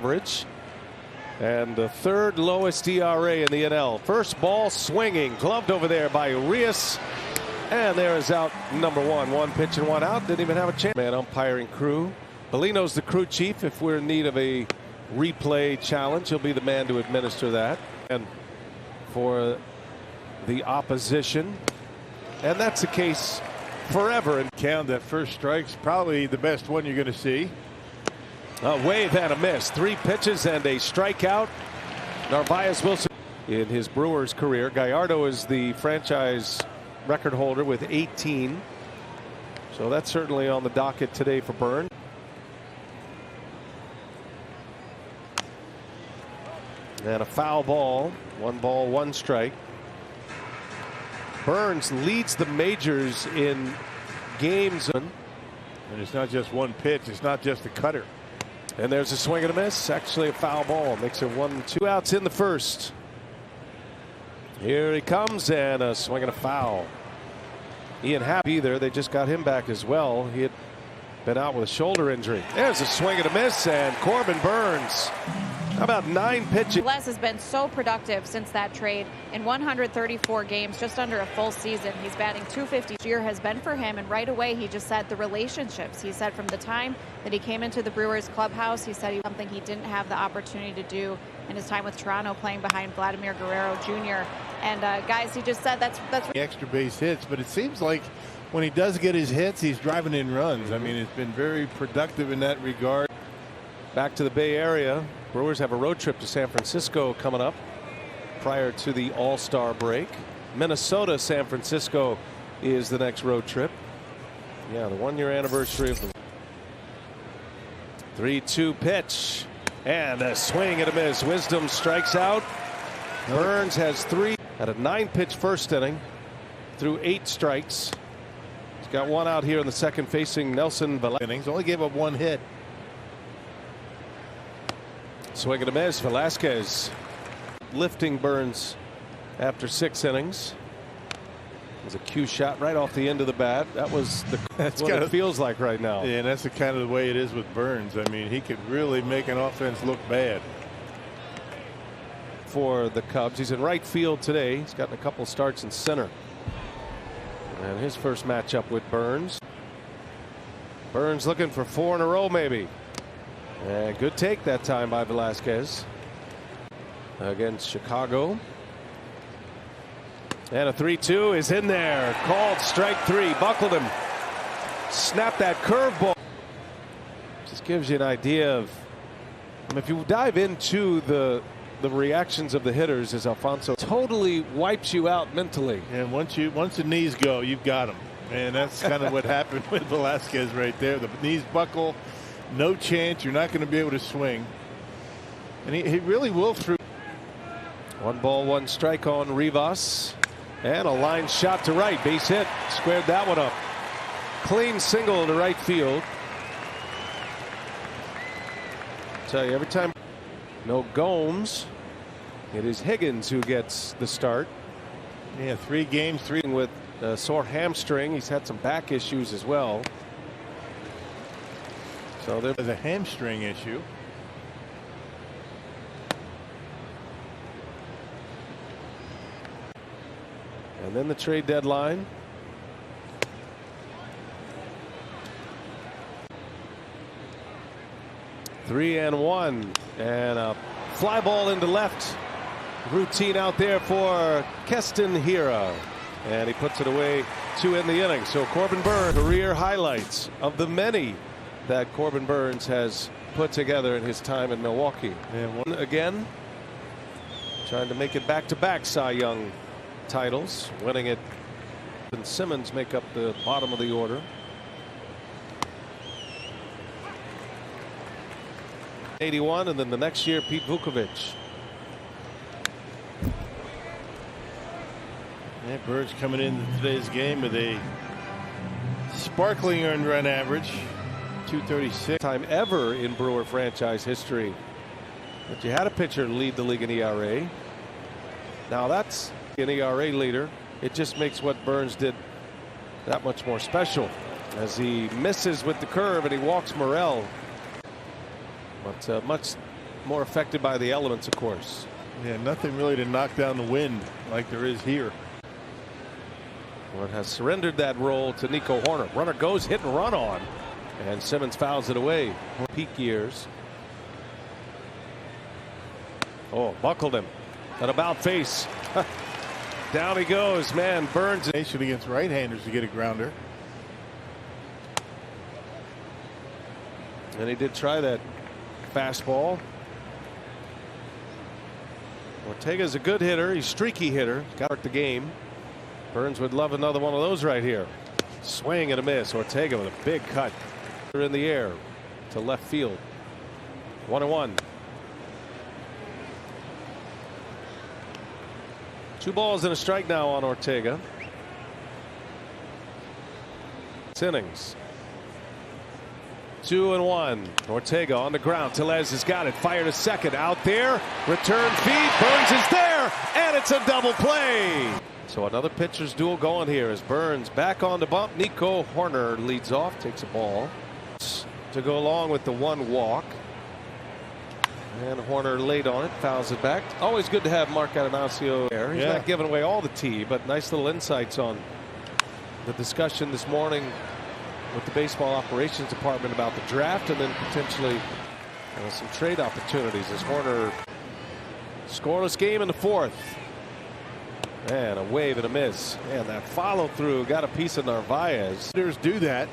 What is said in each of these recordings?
average and the third lowest ERA in the NL. First ball swinging, gloved over there by Urias, and there is out number one. One pitch and one out. Didn't even have a chance. Man, umpiring crew. Bellino's the crew chief. If we're in need of a replay challenge, he'll be the man to administer that. And for the opposition, and that's the case forever. And count that first strike's probably the best one you're going to see. A wave and a miss. 3 pitches and a strikeout. Narvaez Wilson in his Brewers career. Gallardo is the franchise record holder with 18. So that's certainly on the docket today for Burnes. And a foul ball. 1 ball, 1 strike. Burnes leads the majors in games. And it's not just one pitch. It's not just a cutter. And there's a swing and a miss. Actually a foul ball. Makes it 1-2 outs in the first. Here he comes, and a swing and a foul. Ian Happ either. They just got him back as well. He had been out with a shoulder injury. There's a swing and a miss, and Corbin Burnes. How about 9 pitches? Les has been so productive since that trade. In 134 games, just under a full season, he's batting .250. This year has been for him, and right away he just said the relationships. He said from the time that he came into the Brewers clubhouse, he said something he didn't have the opportunity to do in his time with Toronto, playing behind Vladimir Guerrero Jr. And guys, he just said that's extra base hits, but it seems like when he does get his hits, he's driving in runs. I mean, it's been very productive in that regard. Back to the Bay Area. Brewers have a road trip to San Francisco coming up prior to the All-Star break. Minnesota, San Francisco is the next road trip. Yeah, the 1-year anniversary of the 3-2 pitch, and a swing and a miss. Wisdom strikes out. Burnes has 3 at a 9-pitch first inning through 8 strikes. He's got 1 out here in the second, facing Nelson Velasquez. Only gave up 1 hit. Swing and a miss. Velasquez lifting Burnes after 6 innings. It was a cue shot right off the end of the bat. That was that's what it feels like right now. Yeah, and that's the kind of the way it is with Burnes. I mean, he could really make an offense look bad. For the Cubs, he's in right field today. He's gotten a couple starts in center. And his first matchup with Burnes. Burnes looking for 4 in a row, maybe. And good take that time by Velasquez against Chicago. And a 3-2 is in there. Called strike 3. Buckled him. Snapped that curveball. Just gives you an idea of, I mean, if you dive into the reactions of the hitters, as Alfonso totally wipes you out mentally. And once the knees go, you've got them. And that's kind of what happened with Velasquez right there. The knees buckle. No chance. You're not going to be able to swing. And he really will through. 1 ball, 1 strike on Rivas. And a line shot to right. Base hit. Squared that one up. Clean single to right field. Tell you, every time no Gomes, it is Higgins who gets the start. Yeah, 3 games, 3 with a sore hamstring. He's had some back issues as well. So there's a hamstring issue. And then the trade deadline. Three and one, and a fly ball into left. Routine out there for Keston Hiura, and he puts it away 2 in the inning. So Corbin Burnes, career highlights of the many that Corbin Burnes has put together in his time in Milwaukee. And one again, trying to make it back-to-back Cy Young titles, winning it. And Simmons make up the bottom of the order. '81, and then the next year Pete Vukovich. Yeah, Burnes coming into today's game with a sparkling earned run average, 236. Time ever in Brewer franchise history that you had a pitcher lead the league in ERA. Now that's an ERA leader. It just makes what Burnes did that much more special, as he misses with the curve and he walks Morel. But much more affected by the elements, of course. Yeah, nothing really to knock down the wind like there is here. Well, it has surrendered that role to Nico Hoerner. Runner goes, hit and run on, and Simmons fouls it away. Peak years. Oh, buckled him. An about face. Down he goes, man. Burnes Against right-handers to get a grounder. And he did try that fastball. Ortega's a good hitter. He's a streaky hitter. Got the game. Burnes would love another one of those right here. Swing and a miss. Ortega with a big cut in the air to left field. 1-1. 2 balls and a strike now on Ortega. It's innings. 2-1. Ortega on the ground. Tellez has got it. Fired a second. Out there. Return feed. Burnes is there. And it's a double play. So another pitcher's duel going here as Burnes back on the bump. Nico Hoerner leads off. Takes a ball to go along with the 1 walk. And Hoerner late on it. Fouls it back. Always good to have Mark Atanasio there. He's not giving away all the tea, but nice little insights on the discussion this morning with the baseball operations department about the draft and then potentially some trade opportunities as Hoerner. Scoreless game in the 4th. And a wave and a miss. And that follow through got a piece of Narvaez. Hitters do that.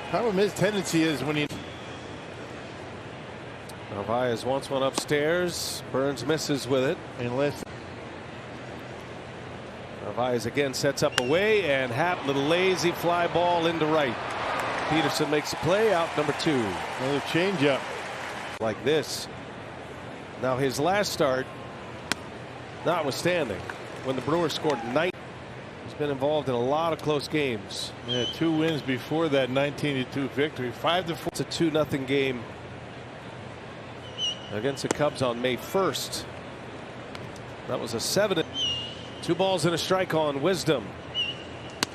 Problem is, tendency is when you. Narvaez wants one upstairs. Burnes misses with it. Unless. Narvaez again sets up away and Happ, little lazy fly ball into right. Peterson makes a play, out number 2. Another changeup. Like this. Now his last start, notwithstanding, when the Brewers scored 9, he's been involved in a lot of close games. Yeah, 2 wins before that 19-2 victory. 5-4. It's a 2-0 game against the Cubs on May 1st. That was a 7. 2 balls and a strike on Wisdom.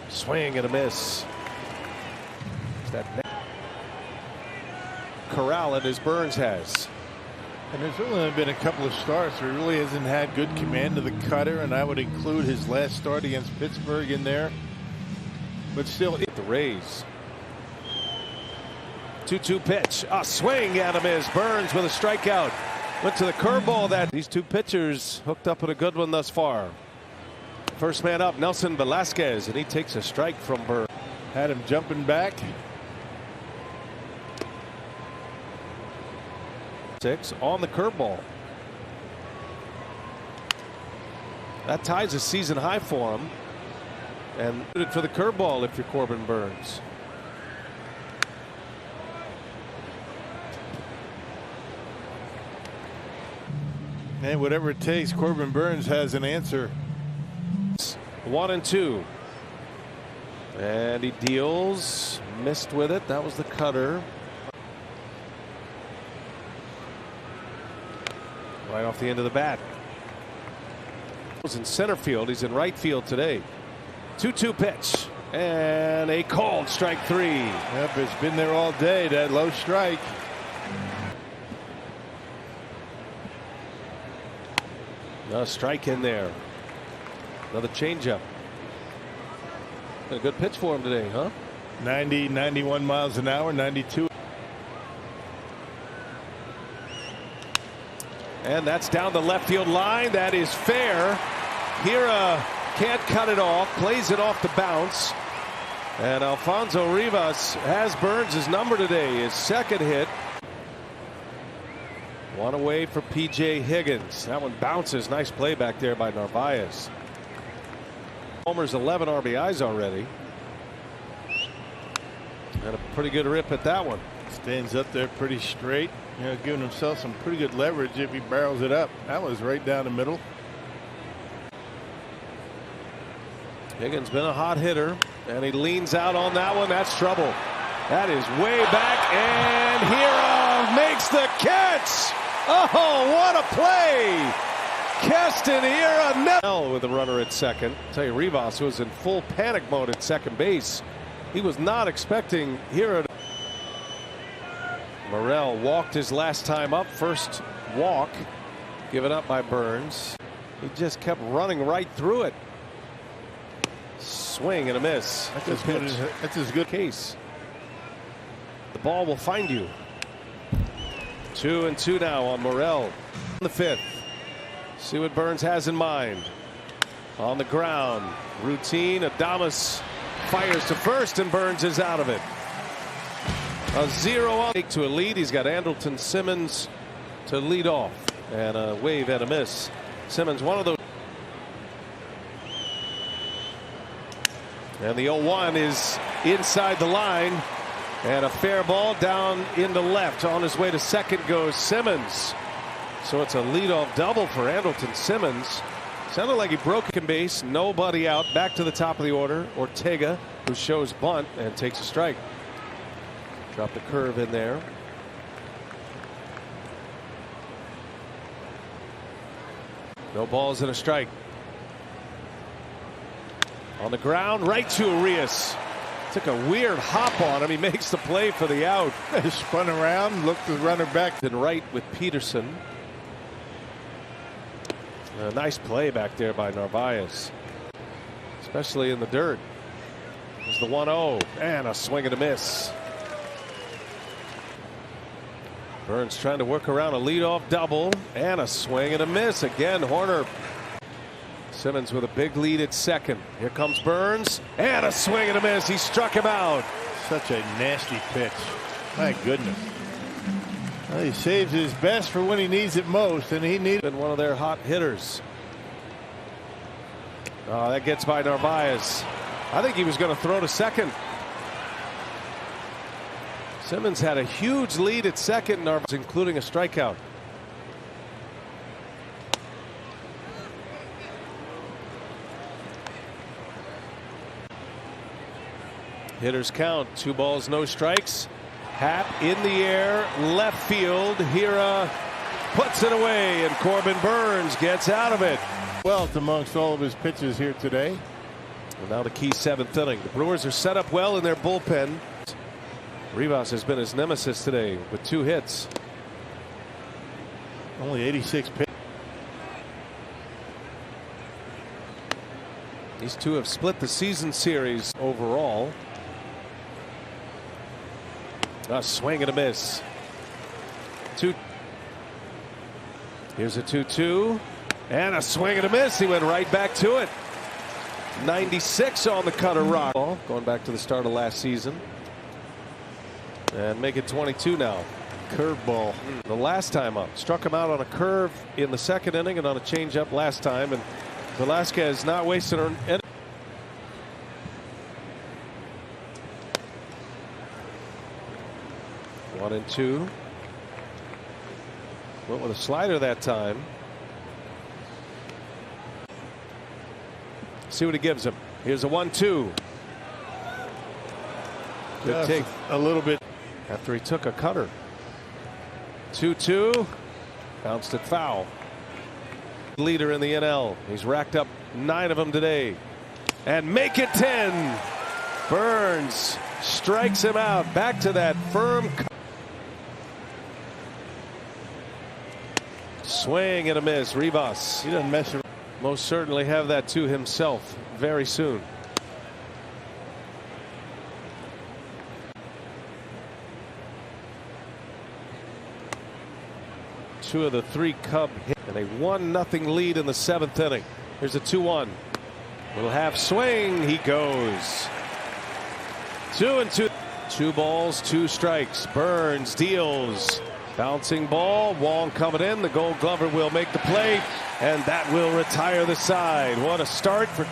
Swing and a miss. That corral it as Burnes has. And there's only been a couple of starts where he really hasn't had good command of the cutter, and I would include his last start against Pittsburgh in there. But still, the Rays. 2-2 pitch. A swing and a miss. Burnes with a strikeout. Went to the curveball. That these 2 pitchers hooked up with a good one thus far. First man up, Nelson Velasquez, and he takes a strike from Burnes. Had him jumping back. 6 on the curveball. That ties a season high for him. And for the curveball if you're Corbin Burnes. And whatever it takes, Corbin Burnes has an answer. 1-2. And he deals. Missed with it. That was the cutter. Right off the end of the bat. Was in center field. He's in right field today. 2-2 pitch. And a called strike 3. Yep, it's been there all day, that low strike. No strike in there. Another changeup. Been a good pitch for him today, huh? 90, 91 miles an hour, 92. And that's down the left field line. That is fair. Hira can't cut it off. Plays it off the bounce. And Alfonso Rivas has Burnes' number today. His 2nd hit. 1 away for P.J. Higgins. That one bounces. Nice play back there by Narvaez. Homer's 11 RBIs already. And a pretty good rip at that one. Stands up there pretty straight. You know, giving himself some pretty good leverage if he barrels it up. That was right down the middle. Higgins been a hot hitter, and he leans out on that one. That's trouble. That is way back, and Hira makes the catch. Oh, what a play! Keston Hira with a runner at second. I'll tell you, Rivas was in full panic mode at second base. He was not expecting Hira. Morel walked his last time up. First walk given up by Burnes. He just kept running right through it. Swing and a miss. That's as good case. The ball will find you. 2-2 now on Morel. The fifth. See what Burnes has in mind. On the ground. Routine. Adames fires to first, and Burnes is out of it. A 0 to a lead. He's got Andrelton Simmons to lead off, and a wave and a miss. Simmons, one of those. And the 0-1 is inside the line, and a fair ball down into left. On his way to second goes Simmons. So it's a leadoff double for Andrelton Simmons. Sounded like he broke a base. Nobody out. Back to the top of the order. Ortega, who shows bunt and takes a strike. Dropped a curve in there. No balls and a strike. On the ground, right to Urias. Took a weird hop on him. He makes the play for the out. Spun around, looked the runner back. And right with Peterson. A nice play back there by Narvaez, especially in the dirt. There's the 1-0 and a swing and a miss. Burnes trying to work around a leadoff double and a swing and a miss. Again, Horner. Simmons with a big lead at second. Here comes Burnes and a swing and a miss. He struck him out. Such a nasty pitch. My goodness. Well, he saves his best for when he needs it most, and he needed. Been one of their hot hitters. Oh, that gets by Narvaez. I think he was going to throw to second. Simmons had a huge lead at second, Narvaez, including a strikeout. Hitters count. 2 balls, no strikes. Hat in the air, left field. Hira puts it away, and Corbin Burnes gets out of it. Well, amongst all of his pitches here today. Well, now the key 7th inning. The Brewers are set up well in their bullpen. Rivas has been his nemesis today with 2 hits. Only 86 pitches. These two have split the season series overall. A swing and a miss. Here's a 2-2 and a swing and a miss. He went right back to it. 96 on the cutter rock. Going back to the start of last season. And make it 22 now. Curveball. The last time up. Struck him out on a curve in the 2nd inning and on a changeup last time. And Velasquez not wasting any. 1-2. Went with a slider that time. See what he gives him. Here's a 1-2. Good take. A little bit. After he took a cutter. 2-2. Bounced it foul. Leader in the NL. He's racked up 9 of them today. And make it 10. Burnes strikes him out. Back to that firm. Swing and a miss. Rivas. He doesn't mess around. Most certainly have that to himself very soon. Two of the 3 Cub hit and a 1-0 lead in the 7th inning. Here's a 2-1. Little half swing. He goes. 2-2. 2 balls, 2 strikes. Burnes deals. Bouncing ball. Wong coming in. The Gold Glover will make the play, and that will retire the side. What a start for.